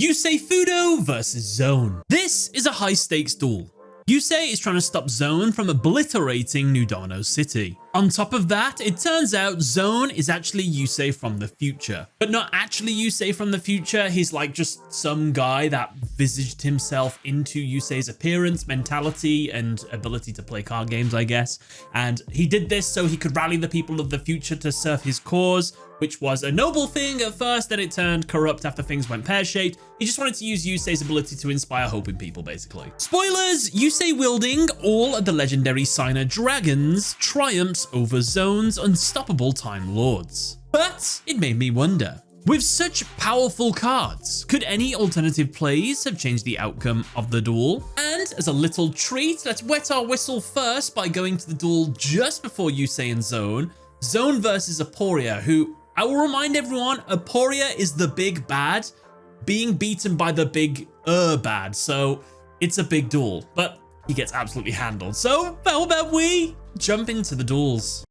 Yusei Fudo versus Zone. This is a high-stakes duel. Yusei is trying to stop Zone from obliterating New Domino City. On top of that, it turns out Zone is actually Yusei from the future. But not actually Yusei from the future, he's like just some guy that visaged himself into Yusei's appearance, mentality, and ability to play card games, I guess. And he did this so he could rally the people of the future to serve his cause, which was a noble thing at first, then it turned corrupt after things went pear-shaped. He just wanted to use Yusei's ability to inspire hope in people, basically. Spoilers, Yusei wielding all of the legendary signer dragons triumphs over Zone's unstoppable Time Lords. But it made me wonder, with such powerful cards, could any alternative plays have changed the outcome of the duel? And as a little treat, let's wet our whistle first by going to the duel just before Yusei and Zone. Zone versus Aporia, who, I will remind everyone, Aporia is the big bad, being beaten by the big bad, so it's a big duel, but he gets absolutely handled. So how about we jump into the duels?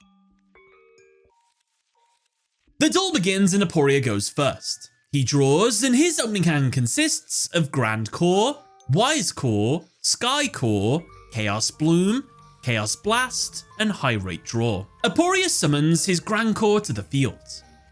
The duel begins and Aporia goes first. He draws and his opening hand consists of Grand Core, Wise Core, Sky Core, Chaos Bloom, Chaos Blast, and High Rate Draw. Aporia summons his Grand Core to the field.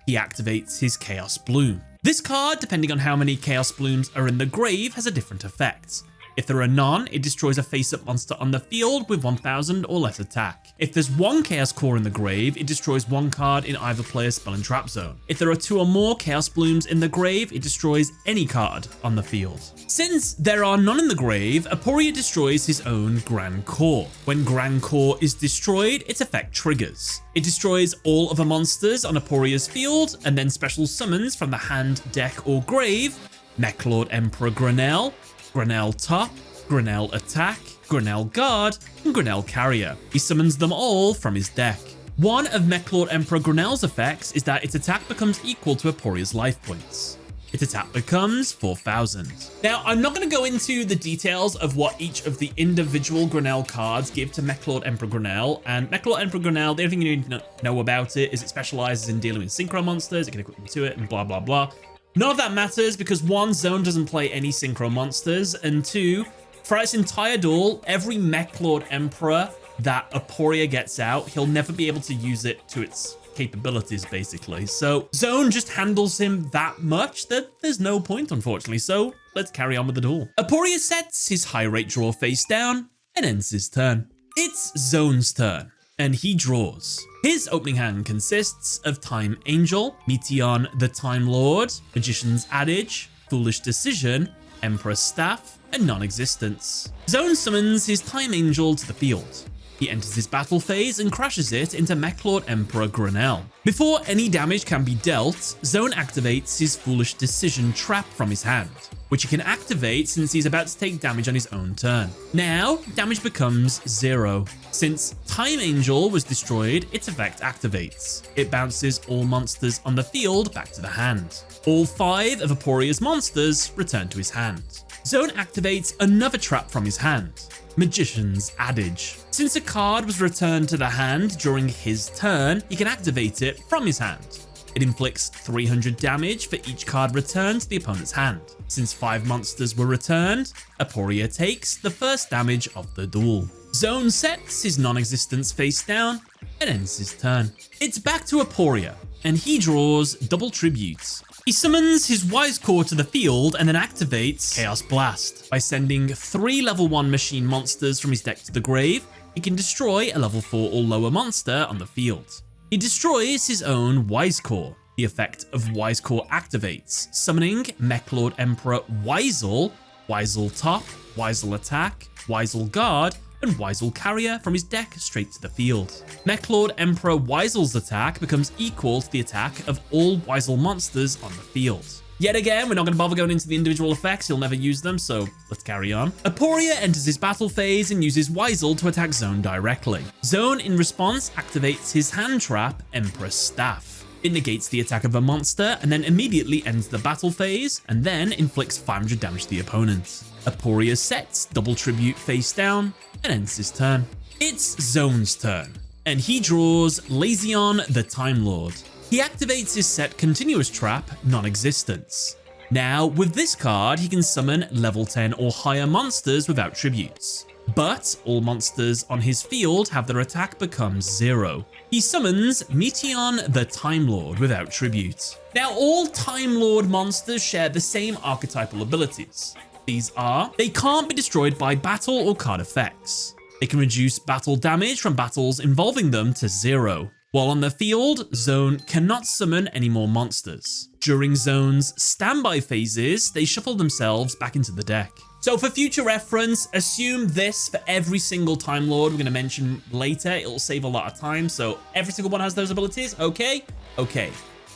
He activates his Chaos Bloom. This card, depending on how many Chaos Blooms are in the grave, has a different effect. If there are none, it destroys a face-up monster on the field with 1000 or less attack. If there's one Chaos Core in the grave, it destroys one card in either player's spell and trap zone. If there are 2 or more Chaos Blooms in the grave, it destroys any card on the field. Since there are none in the grave, Aporia destroys his own Grand Core. When Grand Core is destroyed, its effect triggers. It destroys all other monsters on Aporia's field, and then special summons from the hand, deck, or grave Mechlord Emperor Granel, Granel Top, Granel Attack, Granel Guard, and Granel Carrier. He summons them all from his deck. One of Mechlord Emperor Granel's effects is that its attack becomes equal to Aporia's life points. Its attack becomes 4000. Now, I'm not going to go into the details of what each of the individual Granel cards give to Mechlord Emperor Granel. And Mechlord Emperor Granel, the only thing you need to know about it is it specializes in dealing with synchro monsters, it can equip them to it, and blah, blah, blah. None of that matters because 1, Zone doesn't play any synchro monsters, and 2, for its entire duel, every Mechlord Emperor that Aporia gets out, he'll never be able to use it to its capabilities, basically. So Zone just handles him that much that there's no point, unfortunately. So let's carry on with the duel. Aporia sets his high rate draw face down and ends his turn. It's Zone's turn, and he draws. His opening hand consists of Time Angel, Meteon the Time Lord, Magician's Adage, Foolish Decision, Emperor's Staff, and Non-Existence. Zone summons his Time Angel to the field. He enters his battle phase and crashes it into Mechlord Emperor Granel. Before any damage can be dealt, Zone activates his Foolish Decision trap from his hand, which he can activate since he's about to take damage on his own turn. Now, damage becomes 0. Since Time Angel was destroyed, its effect activates. It bounces all monsters on the field back to the hand. All 5 of Aporia's monsters return to his hand. Zone activates another trap from his hand, Magician's Adage. Since a card was returned to the hand during his turn, he can activate it from his hand. It inflicts 300 damage for each card returned to the opponent's hand. Since 5 monsters were returned, Aporia takes the first damage of the duel. Zone sets his non-existence face down and ends his turn. It's back to Aporia, and he draws double tributes. He summons his Wise Core to the field and then activates Chaos Blast. By sending 3 level 1 machine monsters from his deck to the grave, he can destroy a level 4 or lower monster on the field. He destroys his own Wise Core. The effect of Wise Core activates, summoning Mechlord Emperor Wisel, Wisel Top, Wisel Attack, Wisel Guard, and Wisel Carrier from his deck straight to the field. Mechlord Emperor Wisel's attack becomes equal to the attack of all Wisel monsters on the field. Yet again, we're not going to bother going into the individual effects, he'll never use them, so let's carry on. Aporia enters his battle phase and uses Wisel to attack Zone directly. Zone, in response, activates his hand trap, Emperor's Staff. It negates the attack of a monster and then immediately ends the battle phase and then inflicts 500 damage to the opponent. Aporia sets double tribute face down and ends his turn. It's Zone's turn, and he draws Lazion the Time Lord. He activates his set continuous trap, Non-Existence. Now, with this card, he can summon level 10 or higher monsters without tributes. But all monsters on his field have their attack become 0. He summons Meteion the Time Lord without tribute. Now, all Time Lord monsters share the same archetypal abilities. These are, they can't be destroyed by battle or card effects. They can reduce battle damage from battles involving them to 0. While on the field, Zone cannot summon any more monsters. During Zone's standby phases, they shuffle themselves back into the deck. So for future reference, assume this for every single Time Lord we're going to mention later. It'll save a lot of time, so every single one has those abilities, okay? Okay.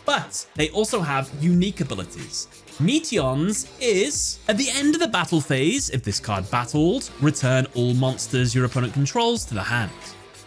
But they also have unique abilities. Meteion's is, at the end of the battle phase, if this card battled, return all monsters your opponent controls to the hand,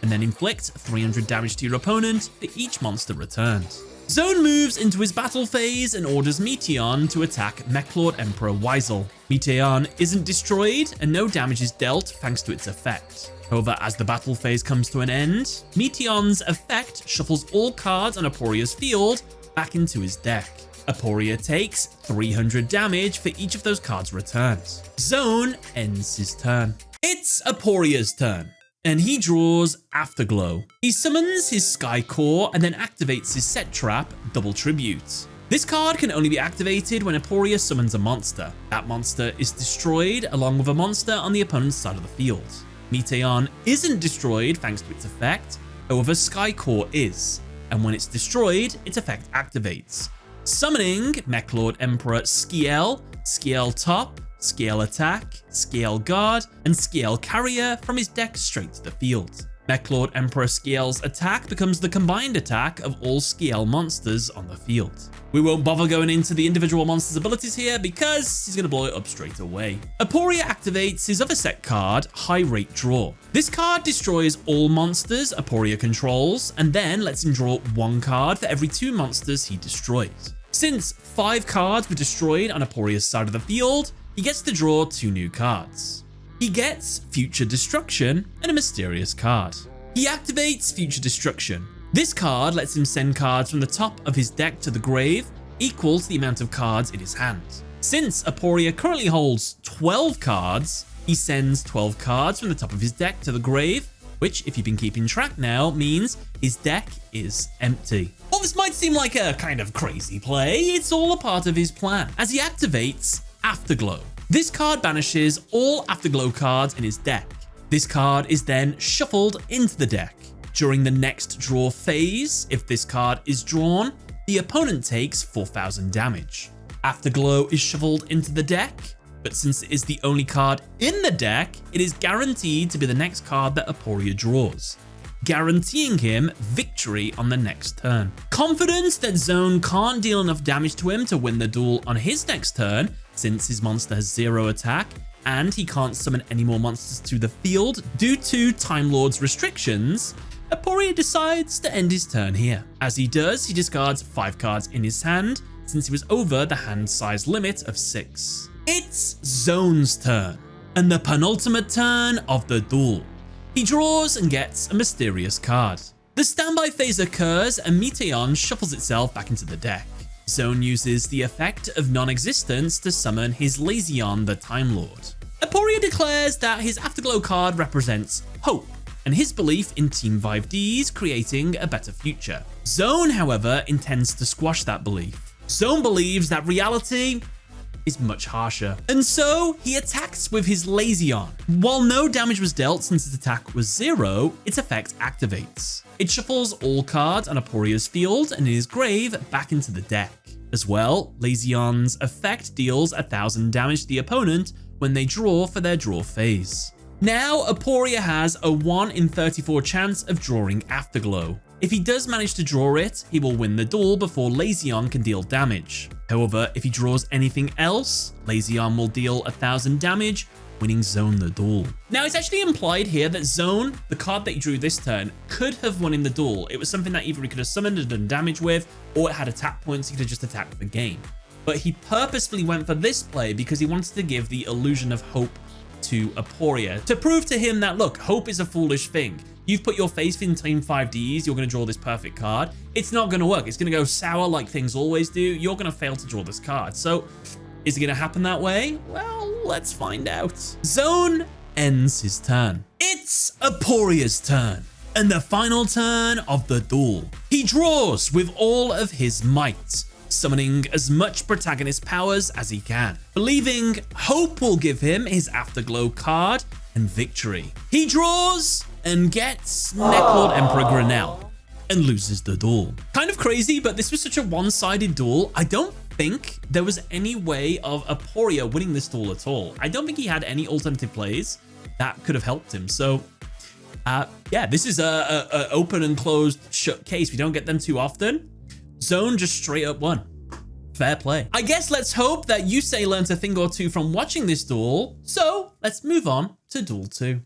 and then inflict 300 damage to your opponent for each monster returned. Zone moves into his battle phase and orders Meteion to attack Mechlord Emperor Weisel. Meteion isn't destroyed and no damage is dealt thanks to its effect. However, as the battle phase comes to an end, Meteion's effect shuffles all cards on Aporia's field back into his deck. Aporia takes 300 damage for each of those cards returned. Zone ends his turn. It's Aporia's turn, and he draws Afterglow. He summons his Sky Core and then activates his set trap, Double Tribute. This card can only be activated when Aporia summons a monster. That monster is destroyed along with a monster on the opponent's side of the field. Meteion isn't destroyed thanks to its effect, however Sky Core is, and when it's destroyed, its effect activates, summoning Mechlord Emperor Skiel, Skiel Top, Skiel Attack, Skiel Guard, and Skiel Carrier from his deck straight to the field. Mechlord Emperor Skiel's attack becomes the combined attack of all Skiel monsters on the field. We won't bother going into the individual monsters' abilities here because he's going to blow it up straight away. Aporia activates his other set card, High Rate Draw. This card destroys all monsters Aporia controls and then lets him draw 1 card for every 2 monsters he destroys. Since 5 cards were destroyed on Aporia's side of the field, he gets to draw 2 new cards. He gets Future Destruction and a mysterious card. He activates Future Destruction. This card lets him send cards from the top of his deck to the grave, equal to the amount of cards in his hand. Since Aporia currently holds 12 cards, he sends 12 cards from the top of his deck to the grave, which, if you've been keeping track now, means his deck is empty. While this might seem like a kind of crazy play, it's all a part of his plan, as he activates Afterglow. This card banishes all Afterglow cards in his deck. This card is then shuffled into the deck. During the next draw phase, if this card is drawn, the opponent takes 4,000 damage. Afterglow is shuffled into the deck, but since it is the only card in the deck, it is guaranteed to be the next card that Aporia draws, guaranteeing him victory on the next turn. Confident that Zone can't deal enough damage to him to win the duel on his next turn, since his monster has 0 attack, and he can't summon any more monsters to the field due to Time Lord's restrictions, Aporia decides to end his turn here. As he does, he discards 5 cards in his hand, since he was over the hand size limit of 6. It's Zone's turn, and the penultimate turn of the duel. He draws and gets a mysterious card. The standby phase occurs and Meteion shuffles itself back into the deck. Zone uses the effect of non-existence to summon his Lazion the Time Lord. Aporia declares that his Afterglow card represents hope and his belief in Team 5D's creating a better future. Zone, however, intends to squash that belief. Zone believes that reality is much harsher, and so he attacks with his Lazion. While no damage was dealt since its attack was 0, its effect activates. It shuffles all cards on Aporia's field and in his grave back into the deck. As well, Lazion's effect deals 1,000 damage to the opponent when they draw for their draw phase. Now, Aporia has a 1 in 34 chance of drawing Afterglow. If he does manage to draw it, he will win the duel before Lazion can deal damage. However, if he draws anything else, Lazion will deal 1,000 damage, winning Zone the duel. Now, it's actually implied here that Zone, the card that he drew this turn, could have won him the duel. It was something that either he could have summoned and done damage with, or it had attack points, he could have just attacked the game. But he purposefully went for this play because he wanted to give the illusion of hope to Aporia, to prove to him that, look, hope is a foolish thing. You've put your faith in Team 5Ds, you're going to draw this perfect card. It's not going to work. It's going to go sour like things always do. You're going to fail to draw this card. So Is it going to happen that way? Well, let's find out. Zone ends his turn. It's Aporia's turn, and the final turn of the duel. He draws with all of his might, summoning as much protagonist powers as he can, believing hope will give him his Afterglow card and victory. He draws and gets Necklord Emperor Grenell and loses the duel. Kind of crazy, but this was such a one-sided duel. I don't think there was any way of Aporia winning this duel at all. I don't think he had any alternative plays that could have helped him. So yeah, this is a open and closed shut case. We don't get them too often. Zone just straight up won. Fair play. I guess let's hope that Yusei learned a thing or two from watching this duel. So let's move on to Duel 2.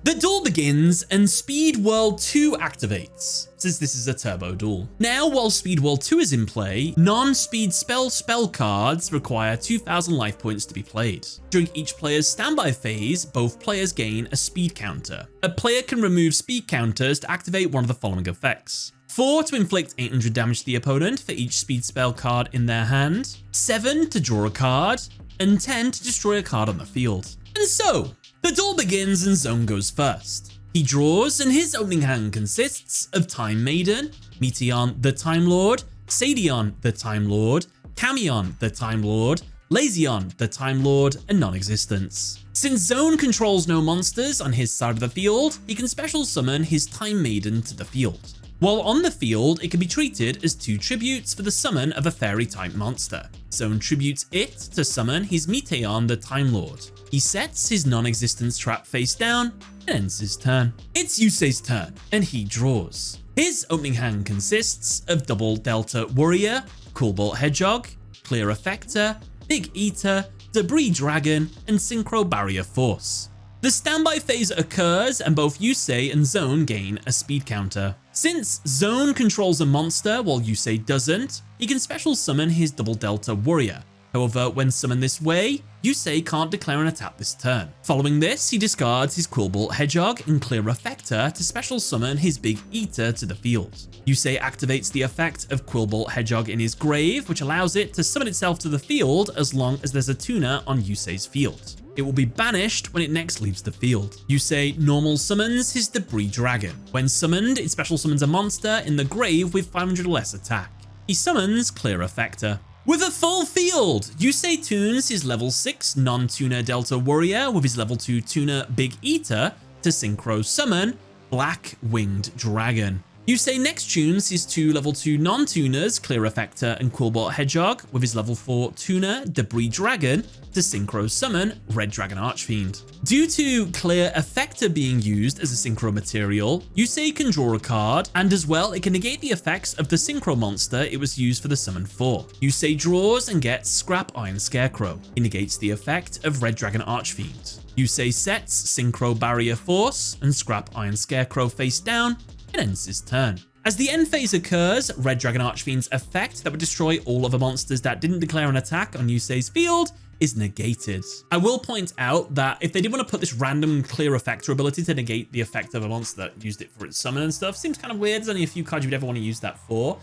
The duel begins and Speed World 2 activates, since this is a turbo duel. Now, while Speed World 2 is in play, non-speed spell cards require 2,000 life points to be played. During each player's standby phase, both players gain a speed counter. A player can remove speed counters to activate one of the following effects: 4 to inflict 800 damage to the opponent for each speed spell card in their hand, 7 to draw a card, and 10 to destroy a card on the field. And so, the duel begins and Zone goes first. He draws and his opening hand consists of Time Maiden, Meteion the Time Lord, Sadion the Time Lord, Camion the Time Lord, Lazion the Time Lord, and Non-Existence. Since Zone controls no monsters on his side of the field, he can special summon his Time Maiden to the field. While on the field, it can be treated as 2 tributes for the summon of a fairy-type monster. Zone tributes it to summon his Meteion the Time Lord. He sets his Non-Existence trap face down and ends his turn. It's Yusei's turn, and he draws. His opening hand consists of Double Delta Warrior, Coolbolt Hedgehog, Clear Effector, Big Eater, Debris Dragon, and Synchro Barrier Force. The standby phase occurs and both Yusei and Zone gain a speed counter. Since Zone controls a monster while Yusei doesn't, he can special summon his Double Delta Warrior. However, when summoned this way, Yusei can't declare an attack this turn. Following this, he discards his Coolbolt Hedgehog and Clear Effector to special summon his Big Eater to the field. Yusei activates the effect of Coolbolt Hedgehog in his grave, which allows it to summon itself to the field as long as there's a tuner on Yusei's field. It will be banished when it next leaves the field. Yusei normal summons his Debris Dragon. When summoned, it special summons a monster in the grave with 500 or less attack. He summons Clear Effector. With a full field, Yusei tunes his level 6 non-tuner Delta Warrior with his level 2 tuner Big Eater to synchro summon Black Winged Dragon. Yusei next tunes his 2 level 2 non-tuners Clear Effector and Coolbolt Hedgehog with his level 4 tuner Debris Dragon to synchro summon Red Dragon Archfiend. Due to Clear Effector being used as a synchro material, Yusei can draw a card, and as well it can negate the effects of the synchro monster it was used for the summon for. Yusei draws and gets Scrap Iron Scarecrow. It negates the effect of Red Dragon Archfiend. Yusei sets Synchro Barrier Force and Scrap Iron Scarecrow face down and ends his turn. As the end phase occurs, Red Dragon Archfiend's effect that would destroy all other monsters that didn't declare an attack on Yusei's field is negated. I will point out that if they did want to put this random Clear Effector ability to negate the effect of a monster that used it for its summon and stuff, seems kind of weird. There's only a few cards you'd ever want to use that for.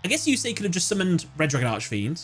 I guess Yusei could have just summoned Red Dragon Archfiend,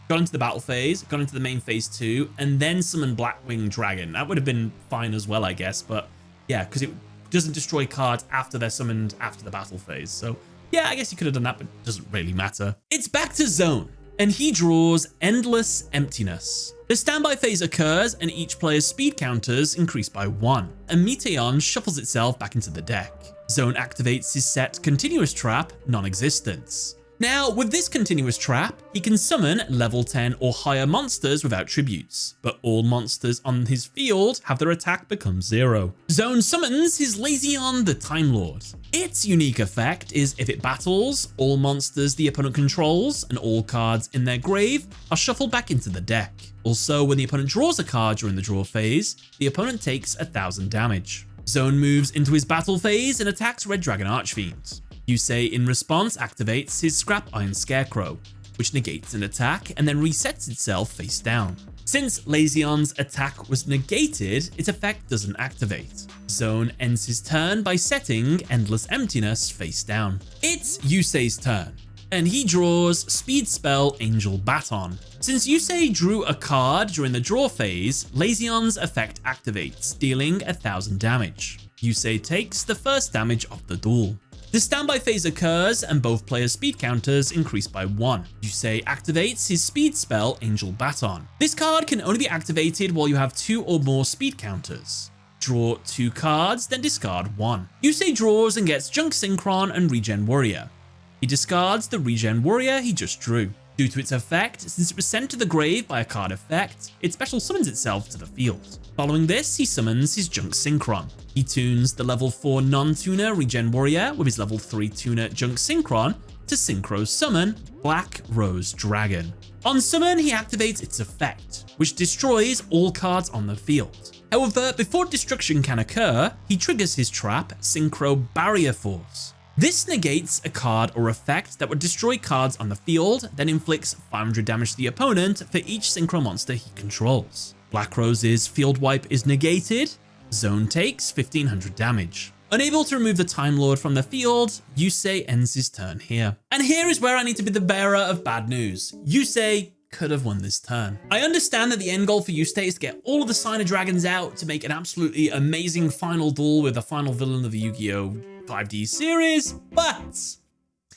gone into the battle phase, gone into the main phase 2, and then summoned Black Winged Dragon. That would have been fine as well, I guess, but yeah, because it doesn't destroy cards after they're summoned after the battle phase. So yeah, I guess you could have done that, but it doesn't really matter. It's back to Zone, and he draws Endless Emptiness. The standby phase occurs and each player's speed counters increase by 1, and Meteion shuffles itself back into the deck. Zone activates his set Continuous Trap, Non-Existence. Now, with this continuous trap, he can summon level 10 or higher monsters without tributes, but all monsters on his field have their attack become 0. Zone summons his Lazion the Time Lord. Its unique effect is if it battles, all monsters the opponent controls and all cards in their grave are shuffled back into the deck. Also, when the opponent draws a card during the draw phase, the opponent takes 1000 damage. Zone moves into his battle phase and attacks Red Dragon Archfiend. Yusei in response activates his Scrap Iron Scarecrow, which negates an attack and then resets itself face down. Since Lazion's attack was negated, its effect doesn't activate. Zone ends his turn by setting Endless Emptiness face down. It's Yusei's turn, and he draws Speed Spell Angel Baton. Since Yusei drew a card during the draw phase, Lazeon's effect activates, dealing 1000 damage. Yusei takes the first damage of the duel. The standby phase occurs and both players' speed counters increase by 1. Yusei activates his speed spell Angel Baton. This card can only be activated while you have 2 or more speed counters. Draw 2 cards, then discard 1. Yusei draws and gets Junk Synchron and Regen Warrior. He discards the Regen Warrior he just drew. Due to its effect, since it was sent to the grave by a card effect, it special summons itself to the field. Following this, he summons his Junk Synchron. He tunes the level 4 non-tuner Regen Warrior with his level 3 tuner Junk Synchron to synchro summon Black Rose Dragon. On summon, he activates its effect, which destroys all cards on the field. However, before destruction can occur, he triggers his trap Synchro Barrier Force. This negates a card or effect that would destroy cards on the field, then inflicts 500 damage to the opponent for each synchro monster he controls. Black Rose's field wipe is negated, Zone takes 1500 damage. Unable to remove the Time Lord from the field, Yusei ends his turn here. And here is where I need to be the bearer of bad news. Yusei could have won this turn. I understand that the end goal for Yusei is to get all of the Sign of Dragons out to make an absolutely amazing final duel with the final villain of the Yu-Gi-Oh! 5D series, but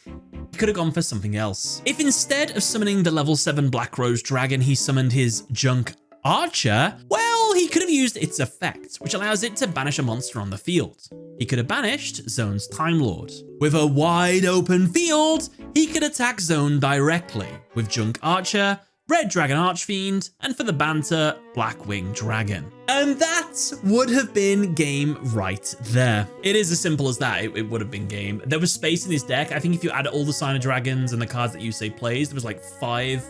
he could have gone for something else. If instead of summoning the level 7 Black Rose Dragon, he summoned his Junk Archer, well, he could have used its effect, which allows it to banish a monster on the field. He could have banished Zone's Time Lord. With a wide open field, he could attack Zone directly with Junk Archer, Red Dragon Archfiend, and for the banter, Blackwing Dragon. And that would have been game right there. It is as simple as that. It would have been game. There was space in his deck. I think if you add all the Sign of Dragons and the cards that Yusei plays, there was like 5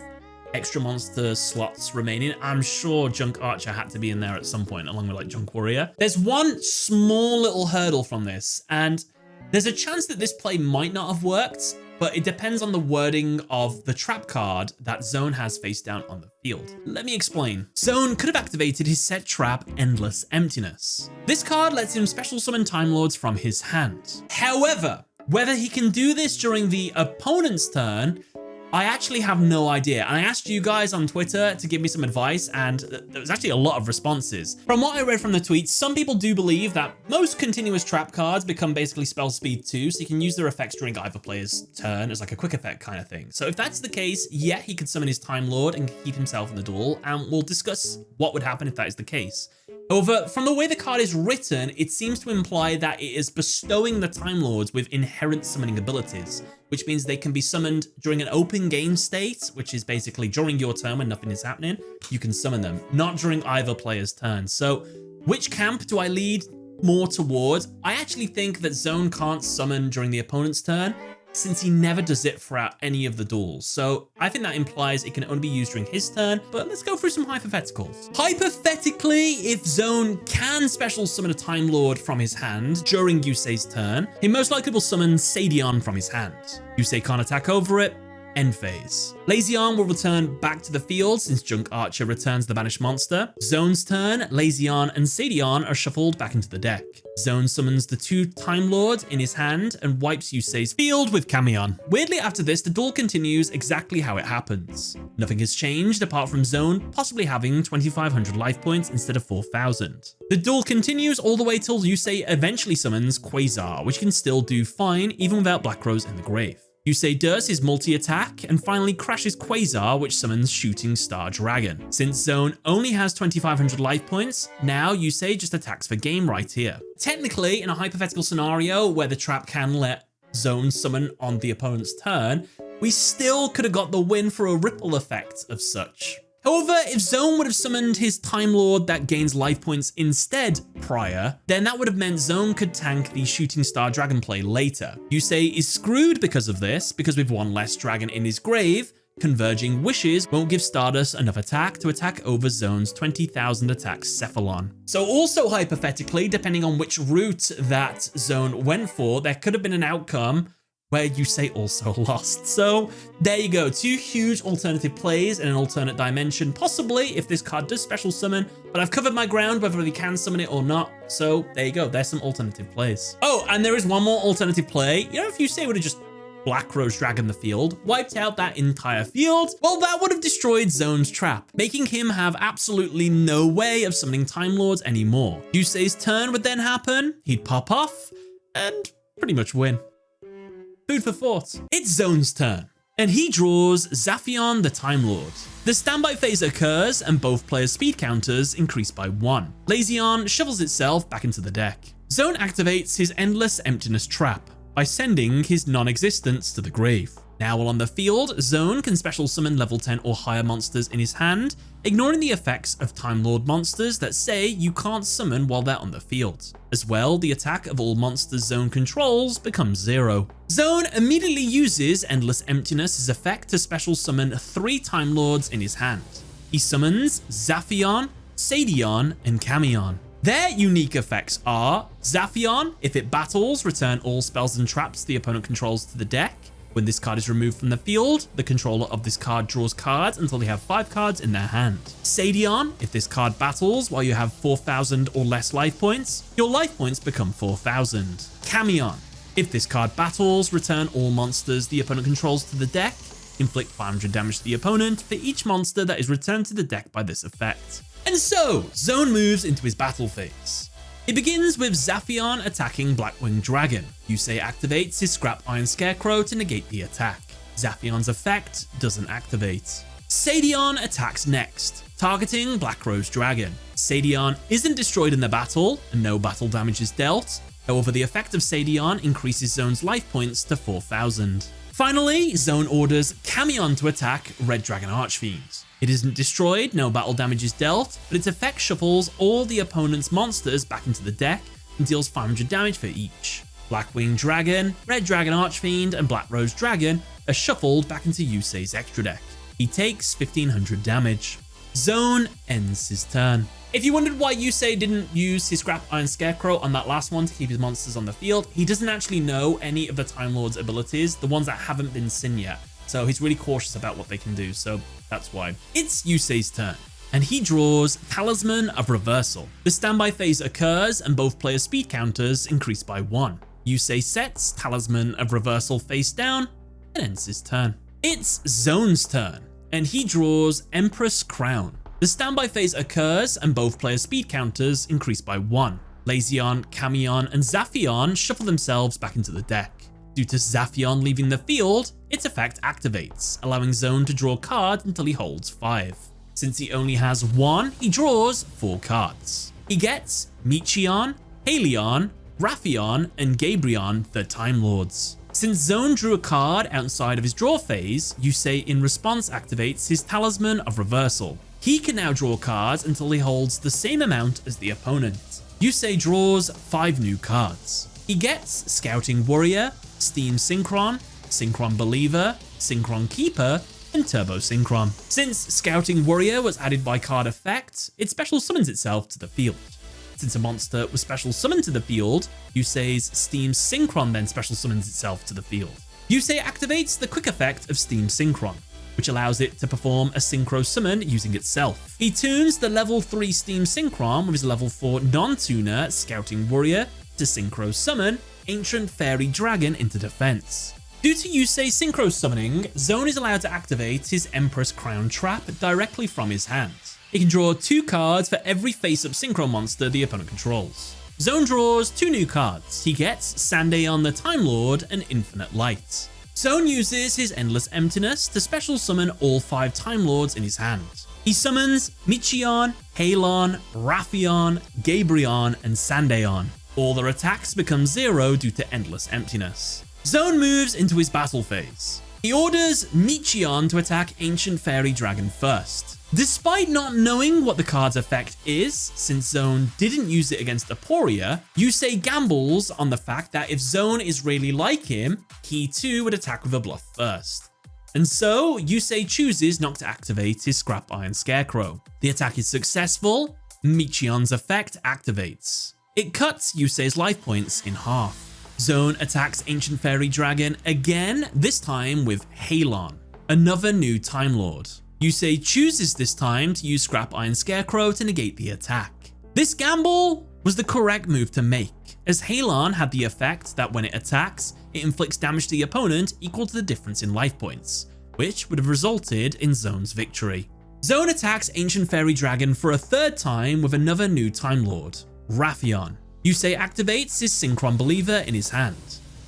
extra monster slots remaining. I'm sure Junk Archer had to be in there at some point, along with like Junk Warrior. There's one small little hurdle from this, and there's a chance that this play might not have worked, but it depends on the wording of the trap card that Zone has face down on the field. Let me explain. Zone could have activated his set trap Endless Emptiness. This card lets him special summon Time Lords from his hand. However, whether he can do this during the opponent's turn, I actually have no idea. And I asked you guys on Twitter to give me some advice, and there was actually a lot of responses. From what I read from the tweets, some people do believe that most continuous trap cards become basically spell speed 2, so you can use their effects during either player's turn as like a quick effect kind of thing. So if that's the case, yeah, he could summon his Time Lord and keep himself in the duel, and we'll discuss what would happen if that is the case. However, from the way the card is written, it seems to imply that it is bestowing the Time Lords with inherent summoning abilities, which means they can be summoned during an open game state, which is basically during your turn when nothing is happening, you can summon them, not during either player's turn. So which camp do I lead more towards? I actually think that Zone can't summon during the opponent's turn, since he never does it throughout any of the duels. So I think that implies it can only be used during his turn, but let's go through some hypotheticals. Hypothetically, if Zone can special summon a Time Lord from his hand during Yusei's turn, he most likely will summon Sadion from his hand. Yusei can't attack over it. End phase. Lazeon will return back to the field since Junk Archer returns the banished monster. Zone's turn, Lazeon and Sadion are shuffled back into the deck. Zone summons the 2 Time Lords in his hand and wipes Yusei's field with Camion. Weirdly, after this, the duel continues exactly how it happens. Nothing has changed apart from Zone possibly having 2,500 life points instead of 4,000. The duel continues all the way till Yusei eventually summons Quasar, which can still do fine even without Black Rose in the grave. Yusei does his multi-attack and finally crashes Quasar, which summons Shooting Star Dragon. Since Zone only has 2,500 life points, now Yusei just attacks for game right here. Technically, in a hypothetical scenario where the trap can let Zone summon on the opponent's turn, we still could have got the win for a ripple effect of such. However, if Zone would have summoned his Time Lord that gains life points instead prior, then that would have meant Zone could tank the Shooting Star Dragon play later. Yusei is screwed because of this, because with one less dragon in his grave, Converging Wishes won't give Stardust enough attack to attack over Zone's 20,000 attack Cephalon. So also hypothetically, depending on which route that Zone went for, there could have been an outcome where Yusei also lost. So there you go, 2 huge alternative plays in an alternate dimension, possibly if this card does special summon, but I've covered my ground whether he can summon it or not. So there you go, there's some alternative plays. Oh, and there is one more alternative play. You know, if Yusei would have just Black Rose Dragon the field, wiped out that entire field, well, that would have destroyed Zone's trap, making him have absolutely no way of summoning Time Lords anymore. Yusei's turn would then happen, he'd pop off, and pretty much win. Food for thought. It's Zone's turn, and he draws Zaphion the Time Lord. The standby phase occurs, and both players' speed counters increase by 1. Lazion shovels itself back into the deck. Zone activates his Endless Emptiness trap by sending his non-existence to the grave. Now while on the field, Zone can special summon level 10 or higher monsters in his hand, ignoring the effects of Time Lord monsters that say you can't summon while they're on the field. As well, the attack of all monsters Zone controls becomes 0. Zone immediately uses Endless Emptiness' effect to special summon 3 Time Lords in his hand. He summons Zaphion, Sadion, and Camion. Their unique effects are Zaphion, if it battles, return all spells and traps the opponent controls to the deck. When this card is removed from the field, the controller of this card draws cards until they have 5 cards in their hand. Sadion, if this card battles while you have 4,000 or less life points, your life points become 4,000. Camion, if this card battles, return all monsters the opponent controls to the deck, inflict 500 damage to the opponent for each monster that is returned to the deck by this effect. And so, Zone moves into his battle phase. It begins with Zaphion attacking Blackwing Dragon. Yusei activates his Scrap Iron Scarecrow to negate the attack. Zaphion's effect doesn't activate. Sadion attacks next, targeting Black Rose Dragon. Sadion isn't destroyed in the battle, and no battle damage is dealt. However, the effect of Sadion increases Zone's life points to 4,000. Finally, Zone orders Camion to attack Red Dragon Archfiend. It isn't destroyed, no battle damage is dealt, but its effect shuffles all the opponent's monsters back into the deck and deals 500 damage for each. Blackwing Dragon, Red Dragon Archfiend, and Black Rose Dragon are shuffled back into Yusei's extra deck. He takes 1,500 damage. Zone ends his turn. If you wondered why Yusei didn't use his Scrap Iron Scarecrow on that last one to keep his monsters on the field, he doesn't actually know any of the Time Lord's abilities, the ones that haven't been seen yet. So he's really cautious about what they can do, so that's why. It's Yusei's turn, and he draws Talisman of Reversal. The standby phase occurs, and both players' speed counters increase by 1. Yusei sets Talisman of Reversal face down, and ends his turn. It's Zone's turn, and he draws Empress Crown. The standby phase occurs, and both players' speed counters increase by 1. Lazion, Camion, and Zaphion shuffle themselves back into the deck. Due to Zaphion leaving the field, its effect activates, allowing Zone to draw cards until he holds 5. Since he only has 1, he draws 4 cards. He gets Michion, Halion, Raphion, and Gabrion, the Time Lords. Since Zone drew a card outside of his draw phase, Yusei in response activates his Talisman of Reversal. He can now draw cards until he holds the same amount as the opponent. Yusei draws 5 new cards. He gets Scouting Warrior, Steam Synchron, Synchron Believer, Synchron Keeper, and Turbo Synchron. Since Scouting Warrior was added by card effect, it special summons itself to the field. Since a monster was special summoned to the field, Yusei's Steam Synchron then special summons itself to the field. Yusei activates the quick effect of Steam Synchron, which allows it to perform a Synchro Summon using itself. He tunes the level 3 Steam Synchron with his level 4 non-tuner Scouting Warrior to Synchro Summon Ancient Fairy Dragon into defense. Due to Yusei Synchro Summoning, Zone is allowed to activate his Empress Crown trap directly from his hand. He can draw 2 cards for every face-up Synchro monster the opponent controls. Zone draws 2 new cards. He gets Sandaeon the Time Lord and Infinite Light. Zone uses his Endless Emptiness to special summon all 5 Time Lords in his hand. He summons Michion, Halon, Raphion, Gabrion, and Sandaeon. All their attacks become 0 due to Endless Emptiness. Zone moves into his battle phase. He orders Michion to attack Ancient Fairy Dragon first. Despite not knowing what the card's effect is, since Zone didn't use it against Aporia, Yusei gambles on the fact that if Zone is really like him, he too would attack with a bluff first. And so, Yusei chooses not to activate his Scrap Iron Scarecrow. The attack is successful, Michion's effect activates. It cuts Yusei's life points in half. Zone attacks Ancient Fairy Dragon again, this time with Halon, another new Time Lord. Yusei chooses this time to use Scrap Iron Scarecrow to negate the attack. This gamble was the correct move to make, as Halon had the effect that when it attacks, it inflicts damage to the opponent equal to the difference in life points, which would have resulted in Zone's victory. Zone attacks Ancient Fairy Dragon for a third time with another new Time Lord, Raffion. Yusei activates his Synchron Believer in his hand.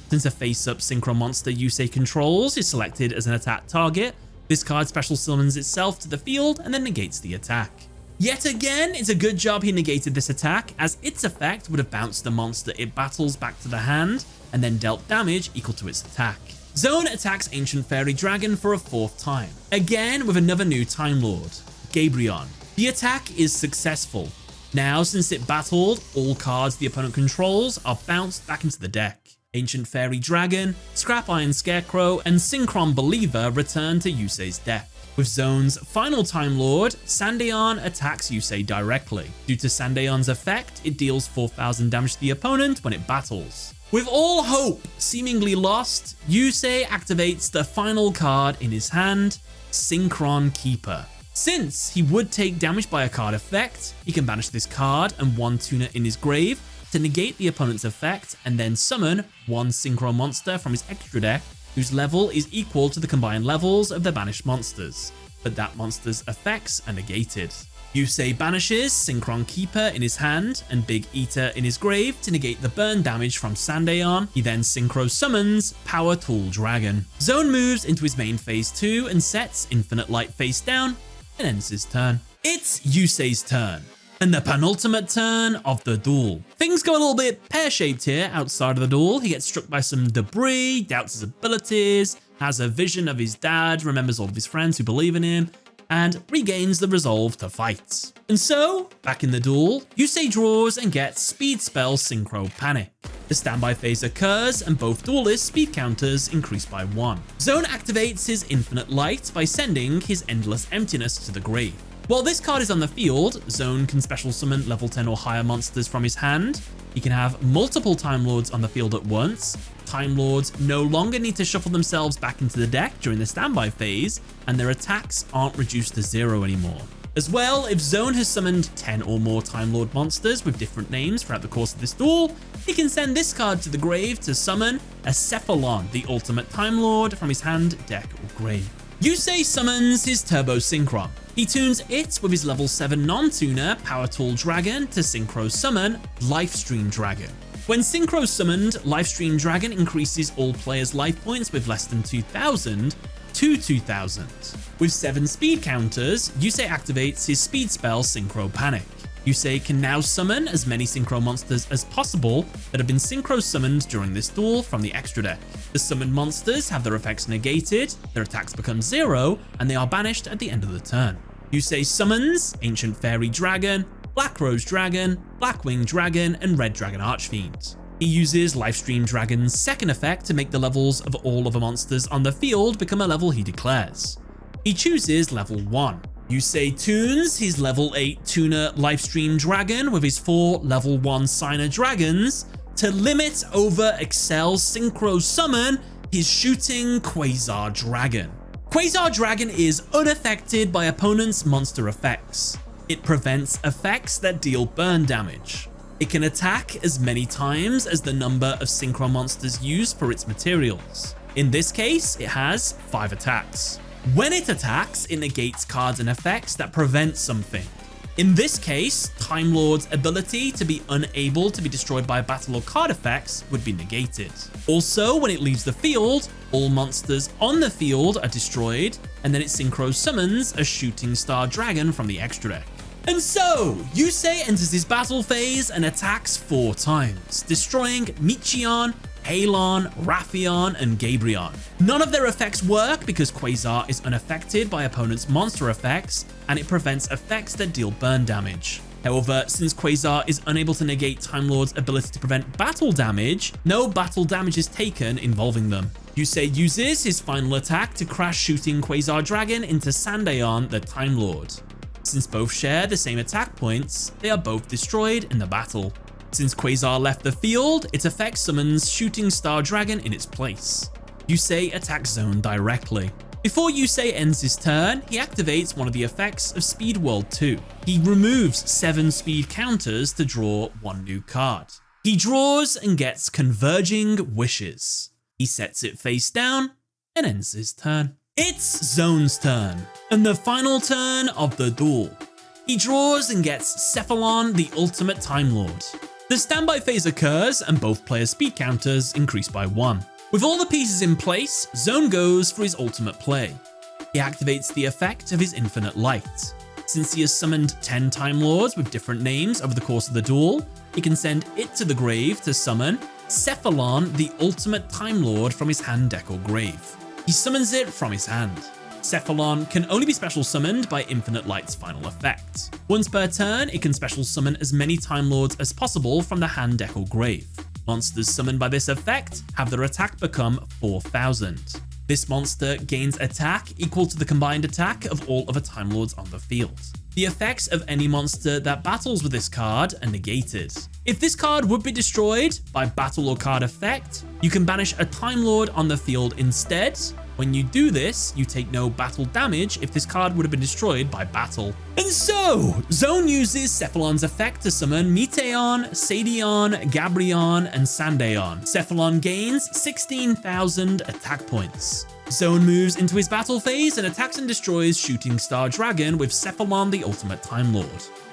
Since a face-up Synchron monster Yusei controls is selected as an attack target, this card special summons itself to the field and then negates the attack. Yet again, it's a good job he negated this attack, as its effect would have bounced the monster it battles back to the hand and then dealt damage equal to its attack. Zone attacks Ancient Fairy Dragon for a fourth time, again with another new Time Lord, Gabrion. The attack is successful. Now, since it battled, all cards the opponent controls are bounced back into the deck. Ancient Fairy Dragon, Scrap Iron Scarecrow, and Synchron Believer return to Yusei's deck. With Zone's final Time Lord, Sandaeon attacks Yusei directly. Due to Sandaeon's effect, it deals 4,000 damage to the opponent when it battles. With all hope seemingly lost, Yusei activates the final card in his hand, Synchron Keeper. Since he would take damage by a card effect, he can banish this card and one tuner in his grave to negate the opponent's effect and then summon one Synchro monster from his extra deck whose level is equal to the combined levels of the banished monsters, but that monster's effects are negated. Yusei banishes Synchron Keeper in his hand and Big Eater in his grave to negate the burn damage from Sandaeon. He then synchro summons Power Tool Dragon. Zone moves into his main phase 2 and sets Infinite Light face down and ends his turn. It's Yusei's turn, and the penultimate turn of the duel. Things go a little bit pear-shaped here outside of the duel. He gets struck by some debris, doubts his abilities, has a vision of his dad, remembers all of his friends who believe in him, and regains the resolve to fight. And so, back in the duel, Yusei draws and gets Speed Spell Synchro Panic. The standby phase occurs and both duelists' speed counters increase by 1. Zone activates his Infinite Light by sending his Endless Emptiness to the grave. While this card is on the field, Zone can special summon level 10 or higher monsters from his hand. He can have multiple Time Lords on the field at once. Time Lords no longer need to shuffle themselves back into the deck during the standby phase, and their attacks aren't reduced to 0 anymore. As well, if Zone has summoned 10 or more Time Lord monsters with different names throughout the course of this duel, he can send this card to the grave to summon a Cephalon, the ultimate Time Lord, from his hand, deck, or grave. Yusei summons his Turbo Synchron. He tunes it with his level 7 non-tuner Power Tool Dragon to synchro summon Lifestream Dragon. When synchro summoned, Lifestream Dragon increases all players' life points with less than 2,000 to 2,000. With 7 speed counters, Yusei activates his speed spell Synchro Panic. Yusei can now summon as many synchro monsters as possible that have been synchro summoned during this duel from the extra deck. The summoned monsters have their effects negated, their attacks become 0, and they are banished at the end of the turn. Yusei summons Ancient Fairy Dragon, Black Rose Dragon, Blackwing Dragon, and Red Dragon Archfiend. He uses Lifestream Dragon's second effect to make the levels of all other monsters on the field become a level he declares. He chooses level 1. Yusei tunes his level 8 tuner Lifestream Dragon with his 4 level 1 signer dragons to limit over Excel synchro summon his shooting Quasar Dragon. Quasar Dragon is unaffected by opponents' monster effects. It prevents effects that deal burn damage. It can attack as many times as the number of synchro monsters used for its materials. In this case, it has 5 attacks. When it attacks, it negates cards and effects that prevent something. In this case, Time Lord's ability to be unable to be destroyed by battle or card effects would be negated. Also, when it leaves the field, all monsters on the field are destroyed, and then it synchro summons a Shooting Star Dragon from the extra deck. And so, Yusei enters his battle phase and attacks 4 times, destroying Michion, Halon, Raffion, and Gabrion. None of their effects work because Quasar is unaffected by opponents' monster effects, and it prevents effects that deal burn damage. However, since Quasar is unable to negate Time Lord's ability to prevent battle damage, no battle damage is taken involving them. Yusei uses his final attack to crash shooting Quasar Dragon into Sandaeon, the Time Lord. Since both share the same attack points, they are both destroyed in the battle. Since Quasar left the field, its effect summons Shooting Star Dragon in its place. Yusei attacks Zone directly. Before Yusei ends his turn, he activates one of the effects of Speed World 2. He removes 7 speed counters to draw 1 new card. He draws and gets Converging Wishes. He sets it face down and ends his turn. It's Zone's turn, and the final turn of the duel. He draws and gets Cephalon, the ultimate Time Lord. The standby phase occurs and both players' speed counters increase by 1. With all the pieces in place, Zone goes for his ultimate play. He activates the effect of his infinite light. Since he has summoned 10 Time Lords with different names over the course of the duel, he can send it to the grave to summon Cephalon, the ultimate Time Lord, from his hand deck or grave. He summons it from his hand. Cephalon can only be special summoned by Infinite Light's final effect. Once per turn, it can special summon as many Time Lords as possible from the hand deck or grave. Monsters summoned by this effect have their attack become 4,000. This monster gains attack equal to the combined attack of all other Time Lords on the field. The effects of any monster that battles with this card are negated. If this card would be destroyed by battle or card effect, you can banish a Time Lord on the field instead. When you do this, you take no battle damage if this card would have been destroyed by battle. And so, Zone uses Cephalon's effect to summon Meteion, Sadion, Gabrion, and Sandaeon. Cephalon gains 16,000 attack points. Zone moves into his battle phase and attacks and destroys Shooting Star Dragon with Cephalon, the ultimate Time Lord.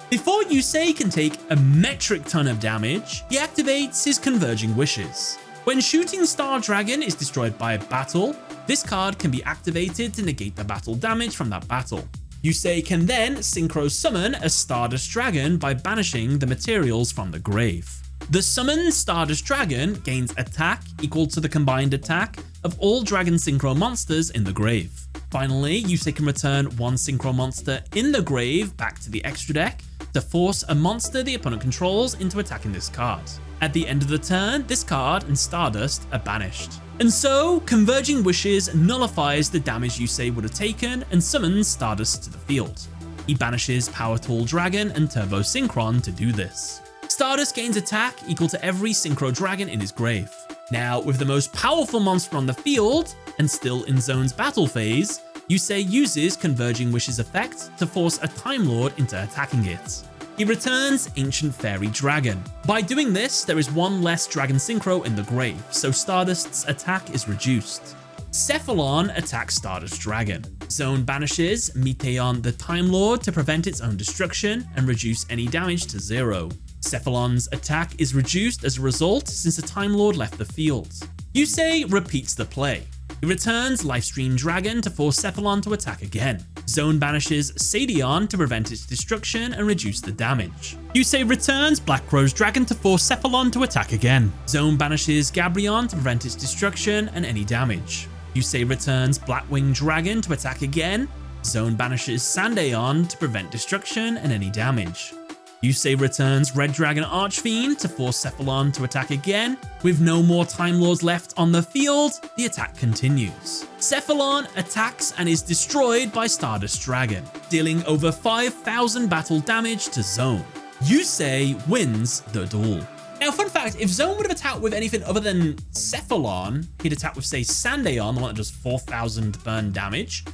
Before Yusei can take a metric ton of damage, he activates his Converging Wishes. When Shooting Star Dragon is destroyed by a battle, this card can be activated to negate the battle damage from that battle. Yusei can then synchro summon a Stardust Dragon by banishing the materials from the grave. The summoned Stardust Dragon gains attack equal to the combined attack of all Dragon Synchro monsters in the grave. Finally, Yusei can return one Synchro monster in the grave back to the extra deck to force a monster the opponent controls into attacking this card. At the end of the turn, this card and Stardust are banished. And so, Converging Wishes nullifies the damage Yusei would have taken and summons Stardust to the field. He banishes Power Tool Dragon and Turbo Synchron to do this. Stardust gains attack equal to every Synchro Dragon in his grave. Now, with the most powerful monster on the field, and still in Zone's battle phase, Yusei uses Converging Wishes effect to force a Time Lord into attacking it. He returns Ancient Fairy Dragon. By doing this, there is one less Dragon Synchro in the grave, so Stardust's attack is reduced. Cephalon attacks Stardust Dragon. Zone banishes Meteion the Time Lord to prevent its own destruction and reduce any damage to 0. Cephalon's attack is reduced as a result since the Time Lord left the field. Yusei repeats the play. He returns Lifestream Dragon to force Cephalon to attack again. Zone banishes Sadion to prevent its destruction and reduce the damage. Yusei returns Black Rose Dragon to force Cephalon to attack again. Zone banishes Gabrion to prevent its destruction and any damage. Yusei returns Blackwing Dragon to attack again. Zone banishes Sandaeon to prevent destruction and any damage. Yusei returns Red Dragon Archfiend to force Cephalon to attack again. With no more Time Lords left on the field, the attack continues. Cephalon attacks and is destroyed by Stardust Dragon, dealing over 5,000 battle damage to Zone. Yusei wins the duel. Now, fun fact, if Zone would have attacked with anything other than Cephalon, he'd attack with, say, Sandaeon, the one that does 4,000 burn damage,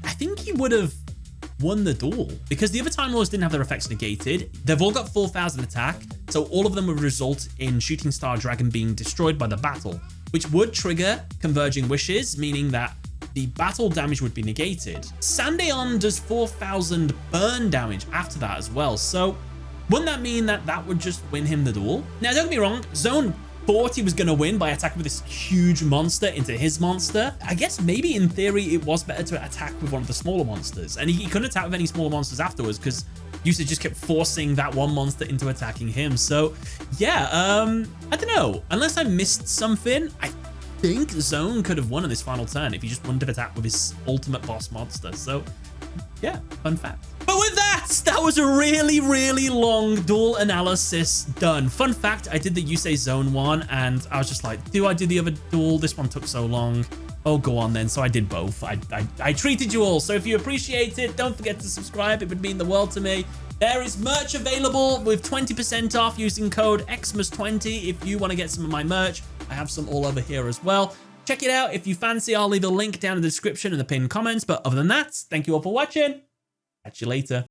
I think he would have won the duel, because the other Time Lords didn't have their effects negated. They've all got 4,000 attack, so all of them would result in Shooting Star Dragon being destroyed by the battle, which would trigger Converging Wishes, meaning that the battle damage would be negated. Sandaeon does 4,000 burn damage after that as well, so wouldn't that mean that that would just win him the duel? Now, don't get me wrong, Zone thought he was going to win by attacking with this huge monster into his monster. I guess maybe in theory it was better to attack with one of the smaller monsters, and he couldn't attack with any smaller monsters afterwards because Yusei just kept forcing that one monster into attacking him. So yeah, I don't know, unless I missed something, I think Zone could have won on this final turn if he just wouldn't have attacked with his ultimate boss monster. So yeah, fun fact. But with that was a really, really long duel analysis done. Fun fact, I did the Yusei Zone one and I was just like, do I do the other duel? This one took so long. Oh, go on then. So I did both. I treated you all. So if you appreciate it, don't forget to subscribe. It would mean the world to me. There is merch available with 20% off using code XMAS20 if you want to get some of my merch. I have some all over here as well. Check it out if you fancy. I'll leave a link down in the description and the pinned comments. But other than that, thank you all for watching. Catch you later.